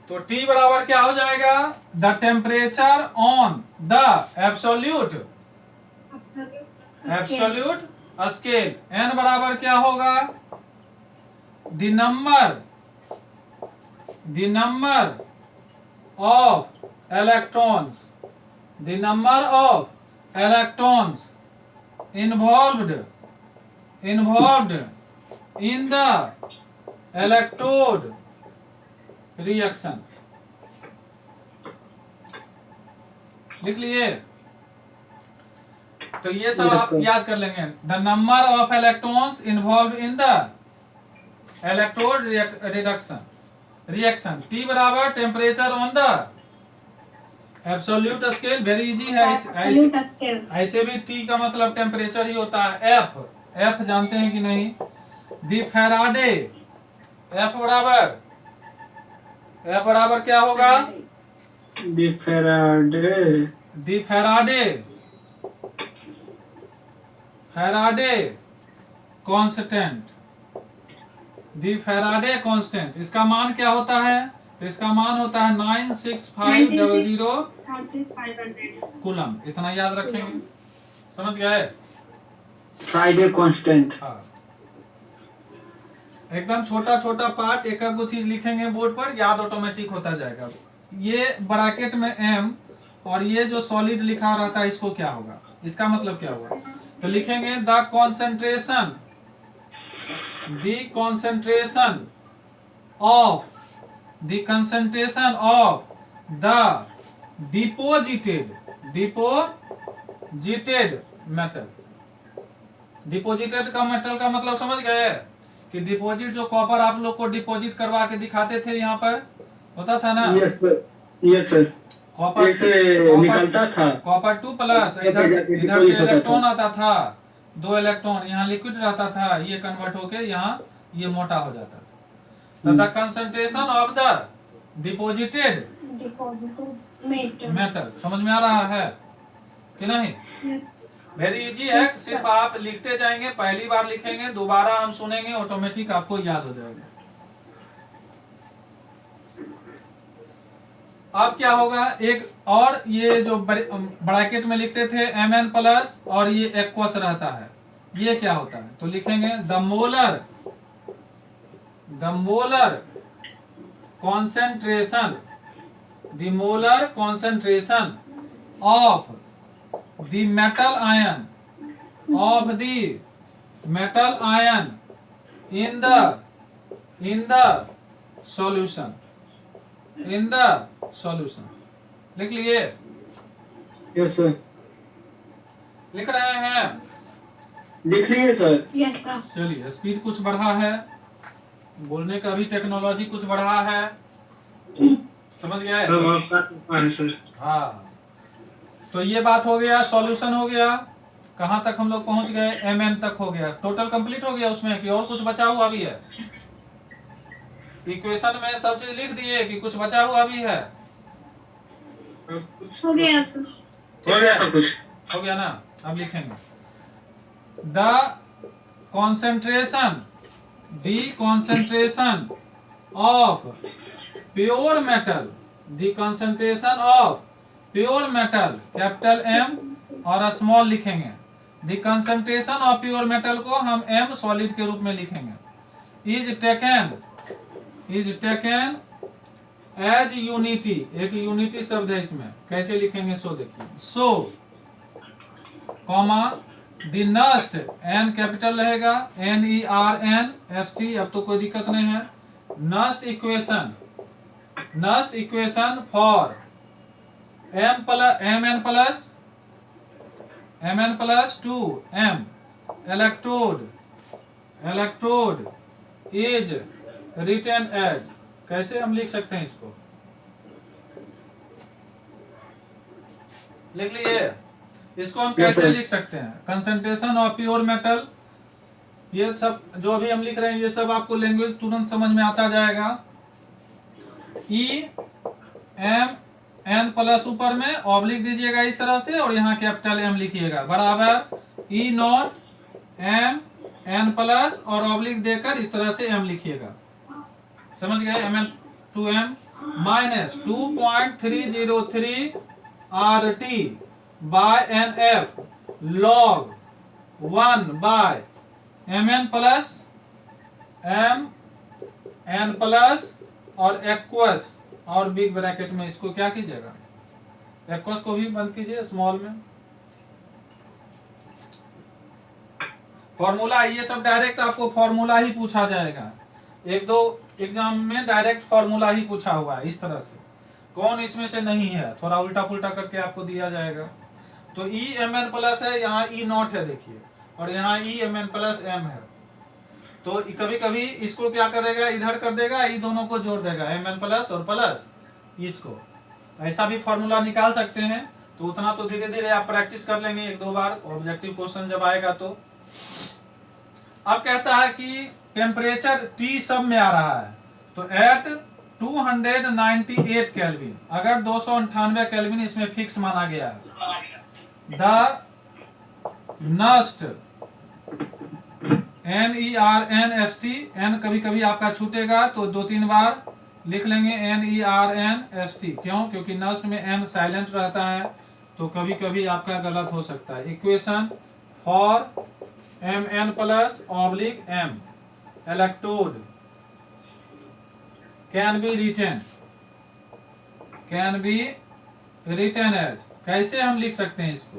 तो T बराबर क्या हो जाएगा? The temperature on the absolute scale. N बराबर क्या होगा? The number of electrons involved in the electrode reaction। लिख लिए? तो ये सब Yes, आप sir. याद कर लेंगे। The number of electrons involve in the electrode reaction. T बराबर temperature on the absolute scale. Very easy है। ऐसे भी T का मतलब टेम्परेचर ही होता है। F जानते हैं कि नहीं? दी फैराडे F बराबर क्या होगा? The Faraday. The Faraday constant. इसका मान क्या होता है? तो इसका मान होता है 96500 कूलम। इतना याद रखेंगे। समझ गए? Friday constant. हाँ, एकदम छोटा छोटा पार्ट, एक एक चीज लिखेंगे बोर्ड पर, याद ऑटोमेटिक होता जाएगा। ये ब्रैकेट में M और ये जो सॉलिड लिखा रहता है इसको क्या होगा? इसका मतलब क्या हुआ? तो लिखेंगे the concentration of the deposited metal. Deposited का मेटल का मतलब समझ गए? कि डिपॉजिट जो कॉपर आप लोग को डिपॉजिट करवा के दिखाते थे, यहाँ पर होता था ना? Yes, sir. Yes, sir. Copper ऐसे निकलता था। कॉपर 2 प्लस, इधर से इलेक्ट्रॉन आता था, 2 इलेक्ट्रॉन, यहाँ लिक्विड रहता था, ये कन्वर्ट होके यहाँ ये मोटा हो जाता था। तो the concentration of the deposited metal. समझ में आ रहा है कि नहीं? वेरी इजी है। सिर्फ आप लिखते जाएंगे, पहली बार लिखेंगे, दोबारा हम सुनेंगे, ऑटोमेटिक आपको याद हो जाएगा। अब क्या होगा? एक और ये जो ब्रैकेट में लिखते थे Mn प्लस और ये एक्वस रहता है, ये क्या होता है? तो लिखेंगे the molar concentration of the metal ion in the solution. लिख लिए? Yes, sir. लिख रहे हैं? लिख लिए सर। Yes, sir. चलिए, स्पीड कुछ बढ़ा है, बोलने का भी टेक्नोलॉजी कुछ बढ़ा है। समझ गए? हाँ, तो ये बात हो गया, सॉल्यूशन हो गया। कहां तक हम लोग पहुंच गए? Mn तक हो गया। टोटल कंप्लीट हो गया उसमें कि और कुछ बचा हुआ भी है? इक्वेशन में सब चीज लिख दिए कि कुछ बचा हुआ भी है? हो गया सर। सब कुछ हो गया ना? अब लिखेंगे the concentration of pure metal, capital M और स्मॉल लिखेंगे। The concentration of pure metal को हम M सॉलिड के रूप में लिखेंगे। Is taken as unity. एक यूनिटी शब्द है इसमें, कैसे लिखेंगे सो देखिए। So comma the Nernst, N capital रहेगा, NERNST, अब तो कोई दिक्कत नहीं है। Nernst equation for Mn plus 2M electrode is written as. कैसे हम लिख सकते हैं इसको? लिख लिए? इसको हम कैसे लिख सकते हैं? कंसंट्रेशन ऑफ प्योर मेटल, ये सब जो भी हम लिख रहे हैं ये सब आपको लैंग्वेज तुरंत समझ में आता जाएगा। EMN प्लस ऊपर में ऑब्लिक दीजिएगा इस तरह से, और यहाँ कैपिटल M लिखिएगा, बराबर E0 MN प्लस और ऑब्लिक देकर इस तरह से M लिखिएगा। समझ गए? Mn 2M minus 2.303 RT by NF log 1 by MN plus MN plus और एक्वस और बिग ब्रैकेट में इसको क्या कीजिएगा, एक्वस को भी बंद कीजिए स्मॉल में। फॉर्मूला ये सब डायरेक्ट आपको फॉर्मूला ही पूछा जाएगा, एक दो एग्जाम में डायरेक्ट फॉर्मूला ही पूछा हुआ है इस तरह से, कौन इसमें से नहीं है, थोड़ा उल्टा पुल्टा करके आपको दिया जाएगा। तो ई एम एन प्लस है, यहाँ ई नॉट है देखिए, और यहाँ E M N plus M है। तो कभी कभी इसको क्या करेगा, इधर कर देगा, ई दोनों को जोड़ देगा, एम एन प्लस और प्लस इसको, ऐसा भी फॉर्मूला निकाल सकते हैं। तो उतना तो धीरे धीरे आप प्रैक्टिस कर लेंगे एक दो बार, ऑब्जेक्टिव क्वेश्चन जब आएगा तो। अब कहता है कि टेम्परेचर T सब में आ रहा है, तो एट 298 केल्विन, अगर 298 केल्विन इसमें फिक्स माना गया है, द नस्ट NERNST, N कभी कभी आपका छूटेगा तो 2-3 बार लिख लेंगे NERNST, क्यों, क्योंकि नस्ट में N साइलेंट रहता है, तो कभी कभी आपका गलत हो सकता है। Equation for MN plus oblique M electrode can be written as, कैसे हम लिख सकते हैं इसको,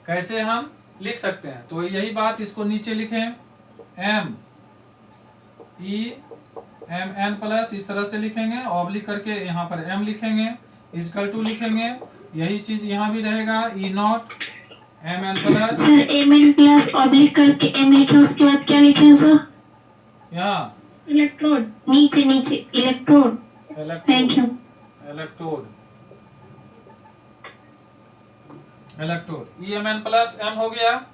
कैसे हम लिख सकते हैं, तो यही बात, इसको नीचे लिखें MEMN प्लस इस तरह से लिखेंगे, ऑब्लिक करके यहाँ पर M लिखेंगे, इजकल टू लिखेंगे, यही चीज यहाँ भी रहेगा, E not MN plus, sir MN plus oblique करके M लिखे, उसके बाद क्या लिखे सर, यहाँ इलेक्ट्रोड, नीचे नीचे electrode, thank you, electrode EMN plus M हो गया,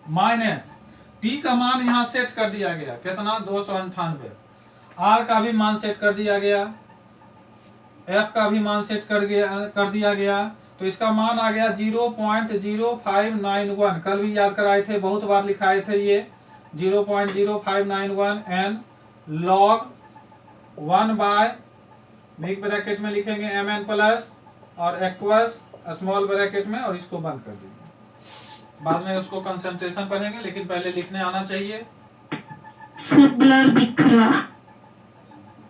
माइनस T का मान यहाँ सेट कर दिया गया, कितना 298, R का भी मान सेट कर दिया गया, F का भी मान सेट कर दिया गया, तो इसका मान आ गया 0.0591, कल भी याद कराए थे, बहुत बार लिखाए थे ये 0.0591 N log 1 by big bracket में लिखेंगे MN प्लस और एक्वस स्मॉल ब्रैकेट में, और इसको बंद कर दीजिए, बाद में उसको कंसंट्रेशन पढ़ेंगे, लेकिन पहले लिखने आना चाहिए। सर ब्लर दिख रहा,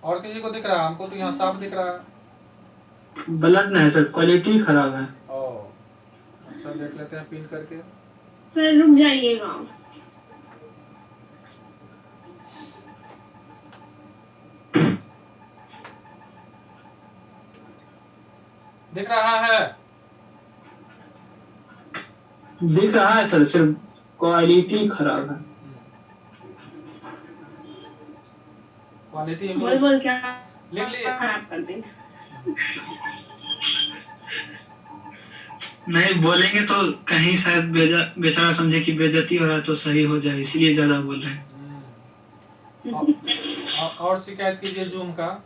और किसी को दिख रहा है? हमको तो यहाँ साफ दिख रहा है। ब्लड नहीं है सर, क्वालिटी खराब है। ओ अच्छा, देख लेते हैं पिन करके। सर रुक जाइएगा, दिख रहा है, दिख रहा है सर, सिर्फ क्वालिटी खराब है। क्वालिटी बोल क्या लिख लिए, खराब कर देंगे, नहीं बोलेंगे तो कहीं शायद बेचारा समझे कि बेइज्जती हो रहा है, तो सही हो जाए, इसलिए ज्यादा बोल रहे हैं। और शिकायत कीजिए जूम का।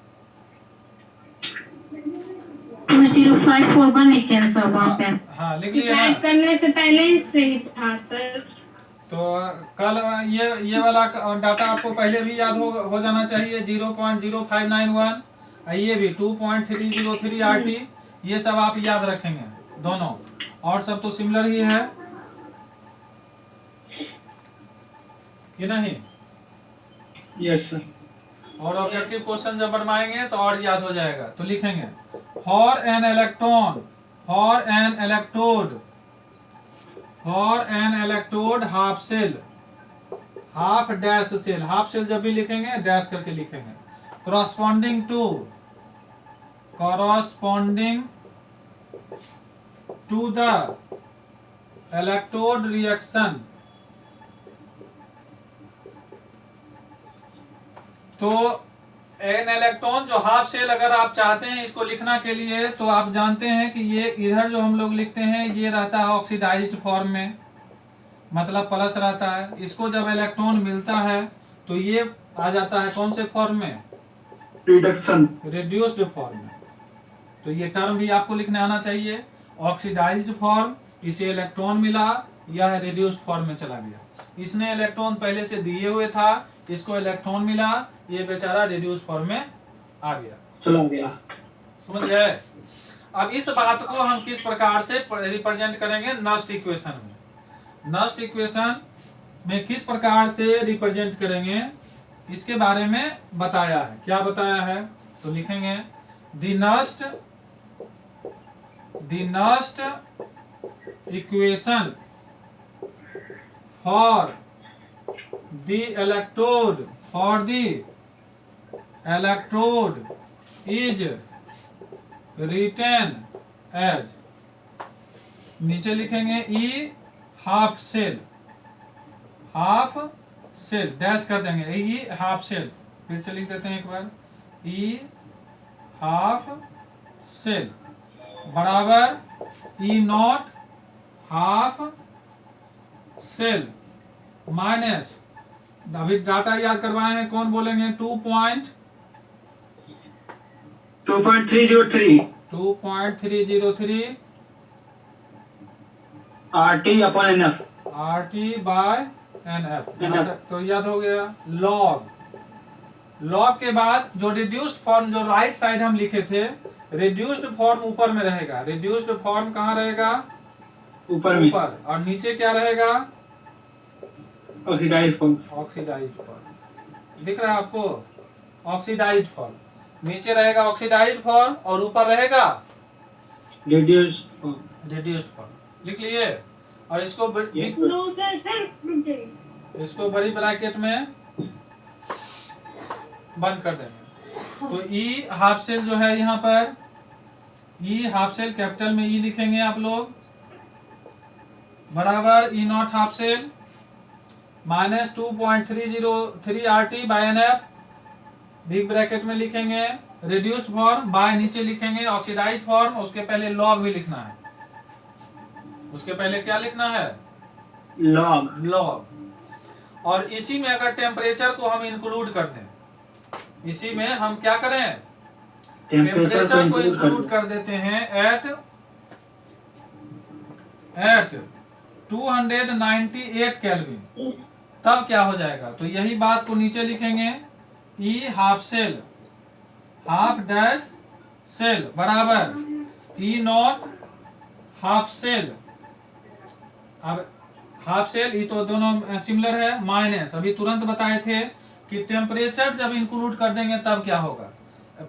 20541 लिखे सर वहाँ पे, हाँ लिख लिया ना, शिकायत करने से पहले सही था सर। तो कल ये वाला डाटा आपको पहले भी याद हो जाना चाहिए, 0.0591, ये भी 2.303 RT, ये सब आप याद रखेंगे दोनों, और सब तो सिमिलर ही है कि नहीं? Yes sir. और ऑब्जेक्टिव क्वेश्चन जब बनवाएंगे तो और याद हो जाएगा, तो लिखेंगे for an electrode half cell, half dash cell, half cell जब भी लिखेंगे डैश करके लिखेंगे, corresponding to the electrode reaction, तो एन इलेक्ट्रॉन जो हाफ सेल अगर आप चाहते हैं इसको लिखना के लिए, तो आप जानते हैं कि ये इधर जो हम लोग लिखते हैं ये रहता है ऑक्सीडाइज्ड फॉर्म में, मतलब प्लस रहता है, इसको जब इलेक्ट्रॉन मिलता है तो ये आ जाता है कौन से फॉर्म में, रिडक्शन, रिड्यूस्ड फॉर्म में। तो ये टर्म भी आपको लिखने आना चाहिए, ऑक्सीडाइज्ड फॉर्म, इसे इलेक्ट्रॉन मिला, यह रिड्यूस्ड फॉर्म में चला गया, इसने इलेक्ट्रॉन पहले से दिए हुए था, इसको इलेक्ट्रॉन मिला, ये बेचारा रिड्यूस फॉर्म में आ गया, चला गया। समझ गए। अब इस बात को हम किस प्रकार से रिप्रेजेंट करेंगे नस्ट इक्वेशन में, नस्ट इक्वेशन में किस प्रकार से रिप्रेजेंट करेंगे इसके बारे में बताया है। क्या बताया है, तो लिखेंगे the Nernst equation for the electrode is written as, नीचे लिखेंगे E हाफ सेल डैश कर देंगे E हाफ सेल, फिर से लिख देते हैं एक बार E हाफ सेल बराबर E nought half cell minus, अभी डाटा याद करवाए हैं, कौन बोलेंगे 2.303 RT by NF, तो याद हो गया। लॉग के बाद जो रिड्यूस्ड फॉर्म, जो राइट साइड हम लिखे थे, रिड्यूस्ड फॉर्म ऊपर में रहेगा, रिड्यूस्ड फॉर्म कहाँ रहेगा, ऊपर, और नीचे क्या रहेगा, ऑक्सीडाइज्ड फॉर्म दिख रहा है आपको, ऑक्सीडाइज्ड फॉर्म, नीचे रहेगा ऑक्सीडाइज्ड फॉर्म और ऊपर रहेगा रिड्यूस्ड फॉर्म, लिख लिए। और इसको इसको बड़ी ब्रैकेट में बंद कर देंगे। तो ई हाफ सेल जो है यहाँ पर, ई हाफ सेल कैपिटल में ई लिखेंगे आप लोग, बराबर E not half cell minus 2.303 RT by NF, big bracket में लिखेंगे रिड्यूस्ड फॉर्म, बाय नीचे लिखेंगे ऑक्सीडाइज्ड फॉर्म, उसके पहले लॉग भी लिखना है, उसके पहले क्या लिखना है, लॉग। और इसी में अगर टेम्परेचर को हम इंक्लूड कर दें, इसी में हम क्या करें, टेम्परेचर को इंक्लूड कर देते हैं एट 298 केल्विन, तब क्या हो जाएगा, तो यही बात को नीचे लिखेंगे E half cell half dash cell बराबर ई नॉट हाफ सेल, अब हाफ सेल ई तो दोनों सिमिलर है, माइनस अभी तुरंत बताए थे कि टेम्परेचर जब इंक्लूड कर देंगे तब क्या होगा,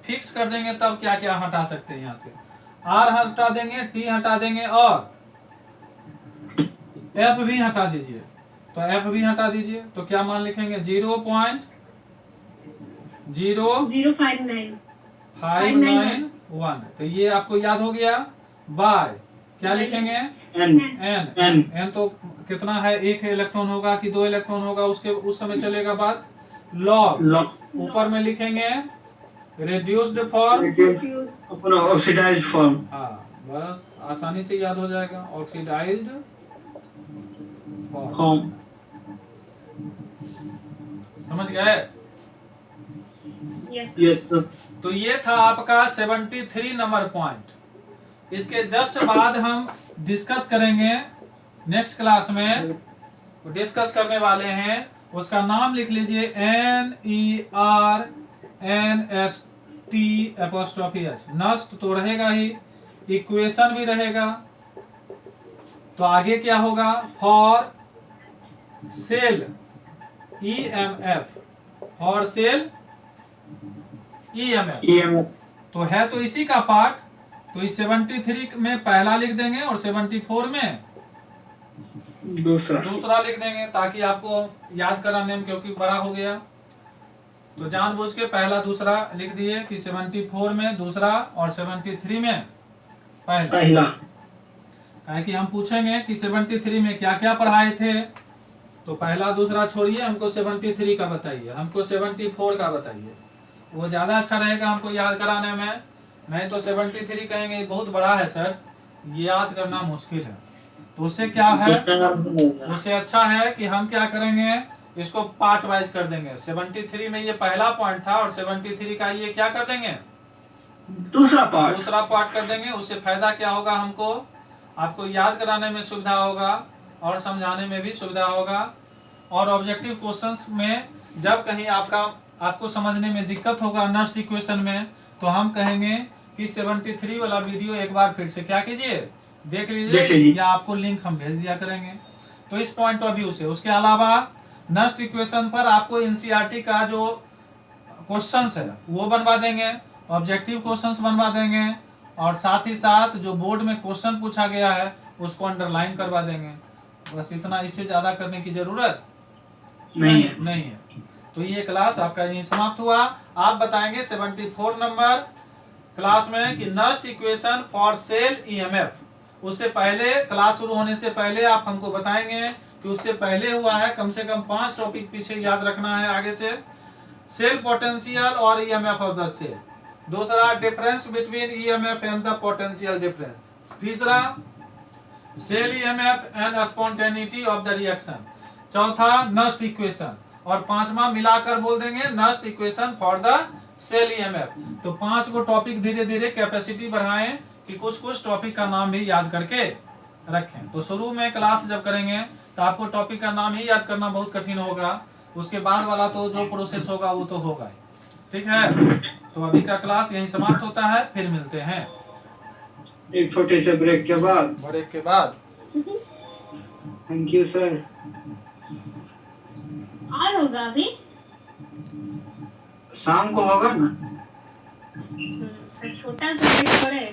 फिक्स कर देंगे तब क्या क्या हटा सकते हैं, यहाँ से R हटा देंगे, T हटा देंगे और F भी हटा दीजिए, तो F भी हटा दीजिए, तो क्या मान लिखेंगे 0.059 तो ये आपको याद हो गया। बाय क्या लिखेंगे n तो कितना है, एक इलेक्ट्रॉन होगा कि 2 इलेक्ट्रॉन होगा, उसके उस समय चलेगा बात। लॉग ऊपर में लिखेंगे रिड्यूस्ड फॉर्म ऑक्सीडाइज्ड फॉर्म, हाँ बस आसानी से याद हो जाएगा, ऑक्सीडाइज्ड फॉर्म, समझ गए। Yes sir. तो ये था आपका 73 नंबर पॉइंट। इसके जस्ट बाद हम डिस्कस करेंगे, नेक्स्ट क्लास में डिस्कस करने वाले हैं, उसका नाम लिख लीजिए NERNST', नस्ट तो रहेगा ही, इक्वेशन भी रहेगा। तो आगे क्या होगा, for sale EMF, for sale EMF तो है, तो इसी का पार्ट, तो इस 73 में पहला लिख देंगे और 74 में दूसरा लिख देंगे, ताकि आपको याद कराने में, क्योंकि बड़ा हो गया तो जानबूझ के पहला दूसरा लिख दिए कि 74 में दूसरा और 73 में पहला। कहें कि हम पूछेंगे कि 73 में क्या क्या पढ़ाए थे, तो पहला दूसरा छोड़िए, हमको 73 का बताइए, हमको 74 का बताइए, वो ज्यादा अच्छा रहेगा हमको याद कराने में। नहीं तो 73 कहेंगे बहुत बड़ा है सर, याद करना मुश्किल है, तो उससे क्या है, उससे अच्छा है कि हम क्या करेंगे, इसको पार्ट वाइज कर देंगे। 73 में ये पहला पॉइंट था और 73 का ये क्या कर देंगे, दूसरा पार्ट कर देंगे। उससे फायदा क्या होगा, हमको आपको याद कराने में सुविधा होगा और समझाने में भी सुविधा होगा। और ऑब्जेक्टिव क्वेश्चंस में जब कहीं आपका आपको समझने में दिक्कत होगा नस्ट इक्वेशन में, तो हम कहेंगे कि 73 वाला वीडियो एक बार फिर से क्या कीजिए, देख लीजिए, या आपको लिंक हम भेज दिया करेंगे। तो इस पॉइंट ऑफ व्यू से, उसके अलावा नस्ट इक्वेशन पर आपको एनसीईआरटी का जो क्वेश्चंस है वो बनवा देंगे, ऑब्जेक्टिव क्वेश्चंस बनवा देंगे, और साथ ही साथ जो बोर्ड में क्वेश्चन पूछा गया है उसको अंडरलाइन करवा देंगे। बस इतना, इससे ज्यादा करने की जरूरत नहीं है। तो ये क्लास आपका यहीं समाप्त हुआ। आप बताएंगे 74 नंबर क्लास में कि Nernst equation for cell EMF, उससे पहले क्लास शुरू होने से पहले आप हमको बताएंगे कि उससे पहले हुआ है, कम से कम 5 टॉपिक पीछे याद रखना है आगे से। सेल पोटेंशियल और ईएमएफ ऑफ द सेल, दूसरा difference between EMF and the potential difference, तीसरा cell EMF and spontaneity of the reaction, चौथा नस्ट इक्वेशन, और पांचवा मिलाकर बोल देंगे Nernst equation for the cell EMF. तो 5 को टॉपिक धीरे धीरे कैपेसिटी बढ़ाएं कि कुछ कुछ टॉपिक का नाम भी याद करके रखें। तो शुरू में क्लास जब करेंगे तो आपको टॉपिक का नाम ही याद करना बहुत कठिन होगा, उसके बाद वाला तो जो प्रोसेस होगा वो तो होगा ही। ठीक है, तो अभी का क्लास यहीं समाप्त होता है, फिर मिलते हैं एक छोटे से ब्रेक के बाद। Thank you sir. और होगा अभी शाम को होगा ना, छोटा सा ब्रेक करे।